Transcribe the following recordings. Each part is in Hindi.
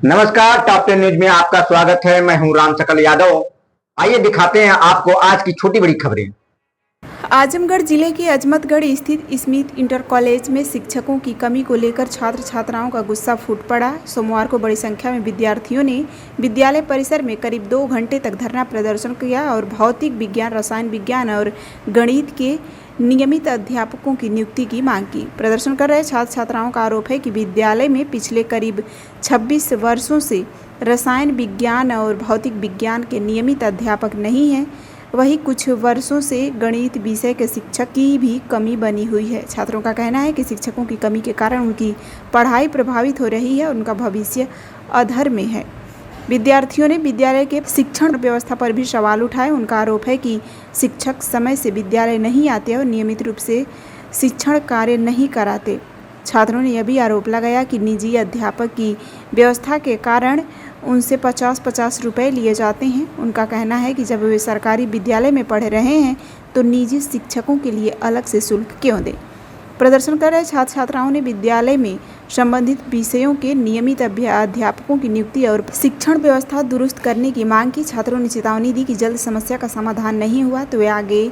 नमस्कार, टॉप 10 न्यूज में आपका स्वागत है। मैं हूं राम सकल यादव। आइए दिखाते हैं आपको आज की छोटी बड़ी खबरें। आजमगढ़ जिले के अजमतगढ़ स्थित स्मिथ इंटर कॉलेज में शिक्षकों की कमी को लेकर छात्र छात्राओं का गुस्सा फूट पड़ा। सोमवार को बड़ी संख्या में विद्यार्थियों ने विद्यालय परिसर में करीब 2 घंटे तक धरना प्रदर्शन किया और भौतिक विज्ञान, रसायन विज्ञान और गणित के नियमित अध्यापकों की नियुक्ति की मांग की। प्रदर्शन कर रहे छात्र छात्राओं का आरोप है कि विद्यालय में पिछले करीब 26 वर्षों से रसायन विज्ञान और भौतिक विज्ञान के नियमित अध्यापक नहीं हैं। वहीं कुछ वर्षों से गणित विषय के शिक्षक की भी कमी बनी हुई है। छात्रों का कहना है कि शिक्षकों की कमी के कारण उनकी पढ़ाई प्रभावित हो रही है और उनका भविष्य अधर में है। विद्यार्थियों ने विद्यालय के शिक्षण व्यवस्था पर भी सवाल उठाए। उनका आरोप है कि शिक्षक समय से विद्यालय नहीं आते और नियमित रूप से शिक्षण कार्य नहीं कराते। छात्रों ने यह भी आरोप लगाया कि निजी अध्यापक की व्यवस्था के कारण उनसे 50-50 रुपये लिए जाते हैं। उनका कहना है कि जब वे सरकारी विद्यालय में पढ़ रहे हैं तो निजी शिक्षकों के लिए अलग से शुल्क क्यों दें। प्रदर्शन कर रहे छात्र छात्राओं ने विद्यालय में संबंधित विषयों के नियमित अध्यापकों की नियुक्ति और शिक्षण व्यवस्था दुरुस्त करने की मांग की। छात्रों ने चेतावनी दी कि जल्द समस्या का समाधान नहीं हुआ तो वे आगे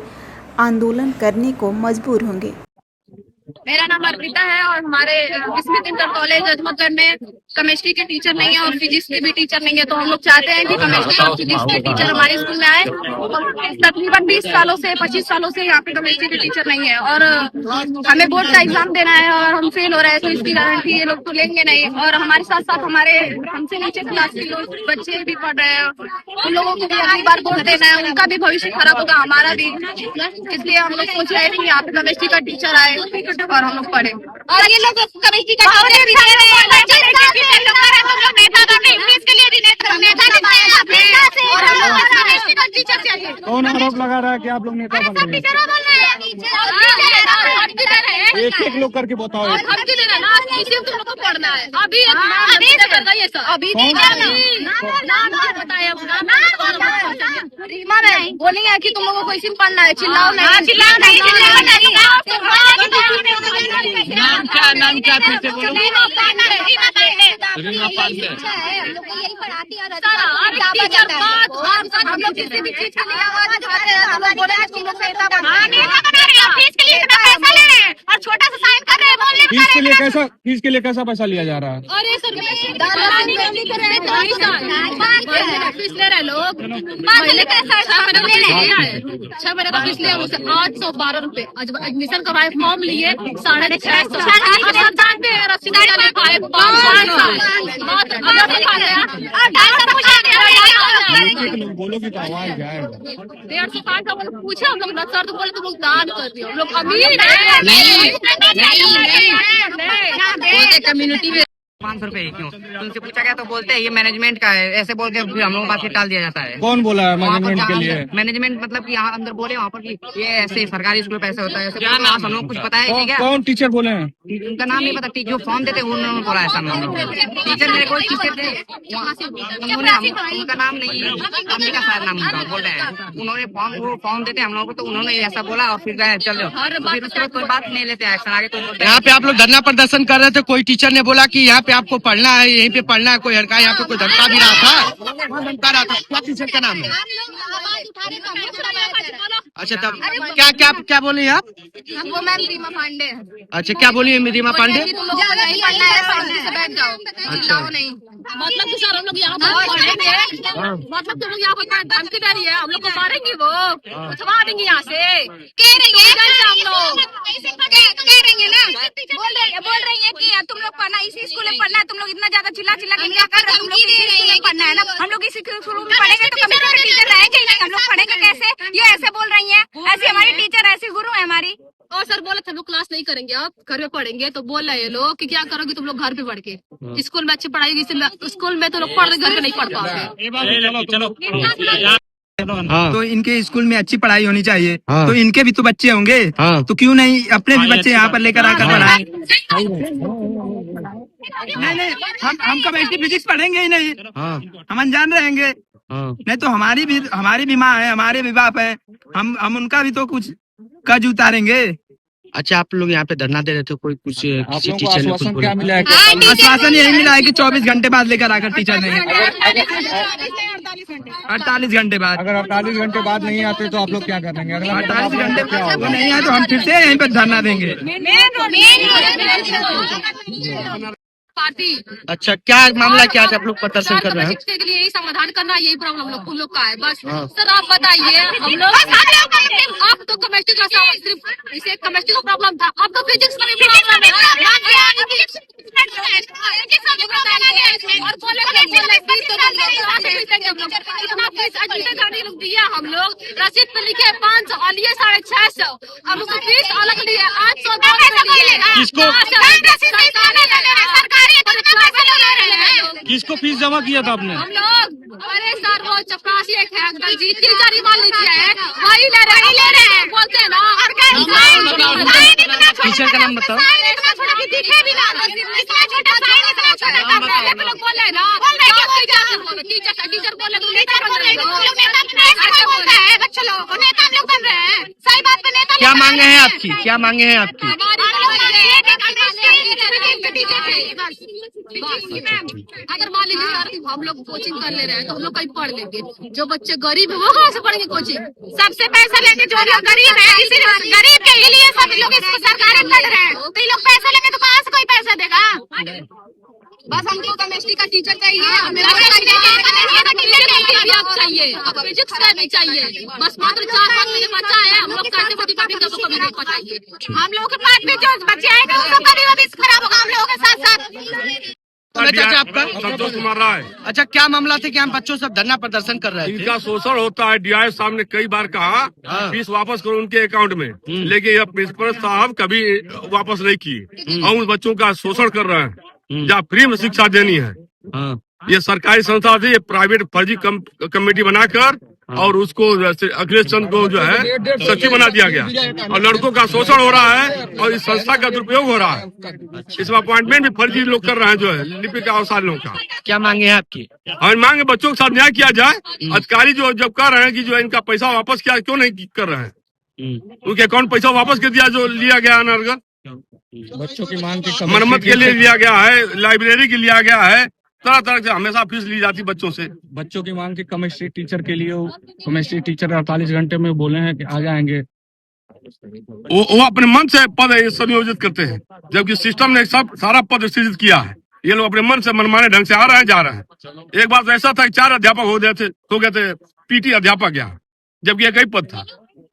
आंदोलन करने को मजबूर होंगे। मेरा नाम अर्पिता है और हमारे स्मिथ इंटर कॉलेज अजमतगढ़ में केमिस्ट्री के टीचर नहीं है और फिजिक्स के भी टीचर नहीं है। तो हम लोग चाहते हैं कि केमिस्ट्री और फिजिक्स के टीचर हमारे स्कूल में आए। तकरीबन 20 सालों से 25 सालों से यहाँ पे केमिस्ट्री के टीचर नहीं है और हमें बोर्ड का एग्जाम देना है और हम फेल हो रहे हैं, तो इसकी गारंटी ये लोग तो लेंगे नहीं। और हमारे साथ साथ हमारे हमसे नीचे क्लास के लोग बच्चे भी पढ़ रहे हैं, उन लोगों को भी अगली बार बोर्ड देना है, उनका भी भविष्य खराब होगा, हमारा भी। इसलिए हम लोग सोच रहे थे कि यहाँ पे केमिस्ट्री का टीचर आए और हम लोग पढ़े। और ये लोग केमिस्ट्री का कौन आरोप लगा रहा है कि आप लोग नेता बन रहे हैं? एक लोग करके बताओ। तुम लोग को पढ़ना है अभी रीमा में बोली है कि तुम लोगों को इसी में पढ़ना है। चिल्लाओ नहीं, नाम क्या फिर से बोलो। हम लोग किसी भी चीज के लिए आवाज उठाते हैं, हम लोग बोले और छोटा सा साइन कर रहे हैं। फीस के लिए कैसा पैसा लिया जा रहा है? अरे सर फीस ले रहे लोग 6 महीने का फीस लिया, उसे 812 रुपए एडमिशन करवाए, फॉर्म लिए 650 बोलोगे तो आवाज जाएगा। 150 पूछे हम लोग सर, तो बोले तुम लोग दान कर दियो। हम लोग अमीर कम्युनिटी में 500 रुपए क्यों? उनसे पूछा गया तो बोलते हैं ये मैनेजमेंट का है, ऐसे बोल के फिर हम लोगों के पास टाल दिया जाता है। कौन बोला है मैनेजमेंट के लिए? मैनेजमेंट मतलब कि यहाँ अंदर बोले वहाँ पर कि ये ऐसे सरकारी स्कूल पे ऐसे होता है, ऐसे क्या नाम हम लोग कुछ पता है क्या? कौन टीचर बोले हैं? उनका नाम नहीं पता। जो फॉर्म देते उन्होंने बोला ऐसा नाम। टीचर मेरे कोई टीचर थे, उन्होंने उनका नाम नहीं है, अंबिका सर नाम उनका बोल रहे हैं। उन्होंने फॉर्म देते हम लोगों को, तो उन्होंने ऐसा बोला और फिर गए चल रहे। फिर उसके बाद कोई बात नहीं लेते एक्शन आगे। तो यहाँ पे आप लोग धरना प्रदर्शन कर रहे थे, कोई टीचर ने बोला कि यहाँ पे आपको पढ़ना है, यहीं पे पढ़ना है, कोई हड़का यहाँ पे कोई धमका भी रहा था? धमका रहा था, क्या टीचर का नाम है? अच्छा, तब क्या क्या क्या बोली आप? वो मैम रीमा पांडे। अच्छा, क्या बोली रीमा पांडे? तुम लोगों को नहीं पढ़ना है, शांति से बैठ जाओ, चिल्लाओ नहीं। मतलब कि सर हम लोग यहाँ पर पढ़ेंगे, मतलब तुम लोग यहाँ पर धमकी दे रही है, हम लोग को मारेंगे, वो उठवा देंगे यहाँ से। कह रही है हम लोग कह रही है ना, बोल रही है कि तुम लोग पढ़ना इसी स्कूल में पढ़ना है। तुम लोग इतना ज्यादा चिल्ला के क्या कर रहे हो? तुम लोग इसी स्कूल में पढ़ना है ना, हम लोग इसी स्कूल में पढ़ेंगे तो कंप्यूटर टीचर रहेंगे ही नहीं, हम लोग पढ़ेंगे कैसे? ये ऐसे बोल रही है, ऐसी हमारी टीचर ऐसी गुरु है हमारी। और सर बोले थे हम लोग क्लास नहीं करेंगे, आप घर में पढ़ेंगे। तो बोल रहे हैं लोग कि क्या करोगे तुम लोग घर पे पढ़ के? स्कूल में अच्छी पढ़ाई होगी, स्कूल में तो लोग पढ़ रहे, घर पे नहीं पढ़ पाते। हाँ। तो इनके स्कूल में अच्छी पढ़ाई होनी चाहिए। हाँ। तो इनके भी तो बच्चे होंगे। हाँ। तो क्यों नहीं अपने भी बच्चे यहाँ पर लेकर आकर पढ़ाएं? नहीं, हम केमिस्ट्री फिजिक्स पढ़ेंगे ही नहीं। हाँ। हम अनजान रहेंगे। हाँ। नहीं तो हमारी भी माँ है, हमारे भी बाप है, हम उनका भी तो कुछ कर्ज उतारेंगे। अच्छा, आप लोग यहाँ पे धरना दे रहे थे, कोई कुछ किसी टीचर ने कुछ बोला? मिला है? आश्वासन यही मिला है कि 24 घंटे बाद लेकर आकर टीचर देंगे। 48 घंटे बाद। अगर 48 घंटे बाद नहीं आते तो आप लोग क्या करेंगे? अगर 48 घंटे वो नहीं आए तो हम फिर से यहीं पर धरना देंगे। पार्टी अच्छा, क्या मामला क्या है? आप लोग प्रदर्शन कर रहे हैं? शिक्षा के लिए यही समाधान करना, यही प्रॉब्लम हम लोग का है बस। सर आप बताइए, हम लोग आप तो केमिस्ट्री का सिर्फ इसे केमिस्ट्री का प्रॉब्लम था, अब तो फिजिक्स का भी प्रॉब्लम है। और बोले इतना फीस एडमिशन दिया हम लोग, रसीद पे लिखे 500 और लिए 650, हम लोग फीस अलग लिए 800। किसको फीस जमा किया था आपने? हम लोग, अरे सर वो चपरासी एक है अंकल जी, टीचर ही मान लीजिए है, वही ले रहे हैं बोलते हैं ना। टीचर का नाम बताओ। बोले ना टीचर बोले सही बात पे नेता। क्या मांगे हैं आपकी? क्या मांगे हैं आपकी? अगर मान लीजिए सर हम लोग कोचिंग कर ले रहे हैं तो हम लोग कहीं पढ़ लेंगे, जो बच्चे गरीब है वो कहाँ से पढ़ेंगे कोचिंग? सबसे पैसा लेंगे जो लोग गरीब है, इसीलिए गरीब के लिए सब लोग इसको सरकारी पढ़ रहे हैं, तो ये लोग पैसा लेंगे तो कहाँ से कोई पैसा देगा? बस हमको केमिस्ट्री का टीचर चाहिए, चाहिए, फिजिक्स का नहीं चाहिए। बस मात्र 4-5 महीने बच्चा है, हम लोग करते कभी नहीं पढ़ाइए। हम लोग के पास भी जो बच्चे आएंगे उनका भी खराब होगा हम लोगों के साथ साथ। चाचा आपका? संतोष कुमार राय। अच्छा, क्या मामला था कि हम बच्चों सब धरना प्रदर्शन कर रहे थे? इनका शोषण होता है। डीआई साहब ने कई बार कहा फीस वापस करो उनके अकाउंट में, लेकिन यह प्रिंसिपल साहब कभी वापस नहीं किए और उन बच्चों का शोषण कर रहे हैं। जहाँ फ्री में शिक्षा देनी है, ये सरकारी संस्था थी, ये प्राइवेट फर्जी कमेटी बनाकर और उसको अखिलेश चंद्र को जो है सचिव बना दिया गया और लड़कों का शोषण हो रहा है और इस संस्था का दुरुपयोग हो रहा है। इसमें अपॉइंटमेंट भी फर्जी लोग कर रहे हैं, जो है लिपिक अवसाद लोगों का। क्या मांगे हैं आपकी? और मांगे बच्चों के साथ न्याय किया जाए। अधिकारी जो जब कह रहे हैं कि जो इनका पैसा वापस किया, क्यों नहीं कर रहे हैं? उनके अकाउंट पैसा वापस कर दिया जो लिया गया अनर्गल। बच्चों की मांग की मरम्मत के लिए लिया गया है, लाइब्रेरी के लिया गया है, तरह तरह से हमेशा फीस ली जाती बच्चों से। बच्चों की मांग की केमिस्ट्री टीचर के लिए, केमिस्ट्री टीचर 48 घंटे में बोले हैं कि आ जाएंगे। वो अपने मन से पद संयोजित करते हैं, जबकि सिस्टम ने सब सारा पद सृजित किया है। ये लोग अपने मन से मनमाने ढंग से आ रहे हैं, जा रहे हैं। एक बार तो ऐसा था कि 4 अध्यापक हो गए थे पीटी अध्यापक यहाँ, जबकि एक ही पद था।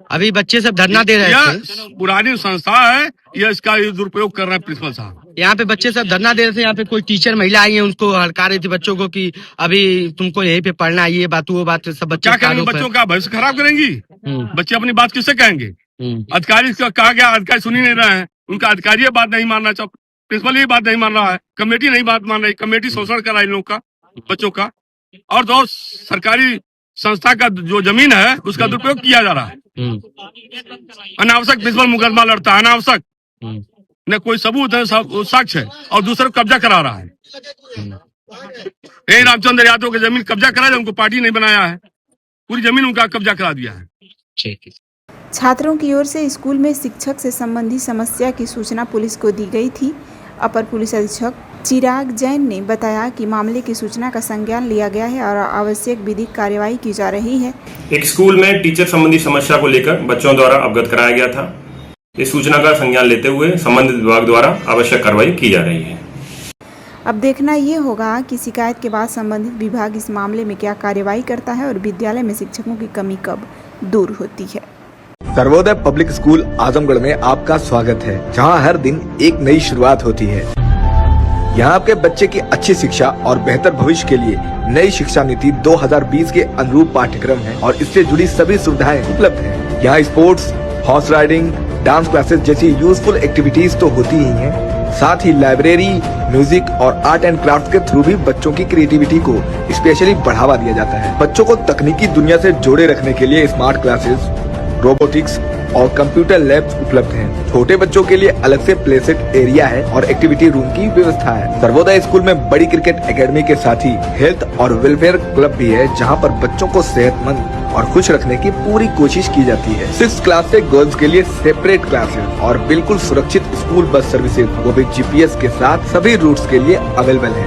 अभी बच्चे सब धरना दे रहे थे। पुरानी संस्था है, यह इसका दुरुपयोग कर रहे हैं प्रिंसिपल साहब। यहाँ पे बच्चे सब धरना दे रहे थे, यहाँ पे कोई टीचर महिला आई है, उनको हड़का रही थी बच्चों को कि अभी तुमको यहीं पे पढ़ना है, ये बात वो बात, सब बच्चे क्या करेंगे? बच्चों का भविष्य खराब करेंगी। बच्चे अपनी बात किससे कहेंगे? अधिकारी का कहा गया, अधिकारी सुन ही नहीं रहे हैं। उनका अधिकारी ये बात नहीं मानना चाहता, प्रिंसिपल ये बात नहीं मान रहा है, कमेटी नहीं बात मान रही। कमेटी शोषण कर रहा है इन लोगों का, बच्चों का। और तो सरकारी संस्था का जो जमीन है उसका दुरुपयोग किया जा रहा है। अनावश्यक प्रिंसिपल मुकदमा लड़ता है, अनावश्यक, न कोई सबूत है, साक्ष्य है, और दूसरे को कब्जा करा रहा है। रामचंद्र यादव की जमीन कब्जा करा है, उनको पार्टी नहीं बनाया है, पूरी जमीन उनका कब्जा करा दिया है। छात्रों की ओर से स्कूल में शिक्षक से संबंधी समस्या की सूचना पुलिस को दी गई थी। अपर पुलिस अधीक्षक चिराग जैन ने बताया कि मामले की सूचना का संज्ञान लिया गया है और आवश्यक विधिक कार्यवाही की जा रही है। एक स्कूल में टीचर संबंधी समस्या को लेकर बच्चों द्वारा अवगत कराया गया था। इस सूचना का संज्ञान लेते हुए संबंधित विभाग द्वारा आवश्यक कार्रवाई की जा रही है। अब देखना ये होगा कि शिकायत के बाद संबंधित विभाग इस मामले में क्या कार्रवाई करता है और विद्यालय में शिक्षकों की कमी कब दूर होती है। सर्वोदय पब्लिक स्कूल आजमगढ़ में आपका स्वागत है, जहां हर दिन एक नई शुरुआत होती है। यहां आपके बच्चे की अच्छी शिक्षा और बेहतर भविष्य के लिए नई शिक्षा नीति 2020 के अनुरूप पाठ्यक्रम है और इससे जुड़ी सभी सुविधाएं उपलब्ध हैं। यहाँ sports, horse riding, dance classes जैसी यूजफुल एक्टिविटीज तो होती ही हैं, साथ ही लाइब्रेरी, म्यूजिक और आर्ट एंड क्राफ्ट के थ्रू भी बच्चों की क्रिएटिविटी को स्पेशली बढ़ावा दिया जाता है। बच्चों को तकनीकी दुनिया से जोड़े रखने के लिए स्मार्ट क्लासेस, रोबोटिक्स, और कंप्यूटर लैब्स उपलब्ध हैं। छोटे बच्चों के लिए अलग से प्ले सेट एरिया है और एक्टिविटी रूम की व्यवस्था है। सर्वोदय स्कूल में बड़ी क्रिकेट एकेडमी के साथ ही हेल्थ और वेलफेयर क्लब भी है, जहां पर बच्चों को सेहतमंद और खुश रखने की पूरी कोशिश की जाती है। 6th क्लास से गर्ल्स के लिए सेपरेट क्लासेस और बिल्कुल सुरक्षित स्कूल बस सर्विसेज, वो भी GPS के साथ सभी रूट्स के लिए अवेलेबल है।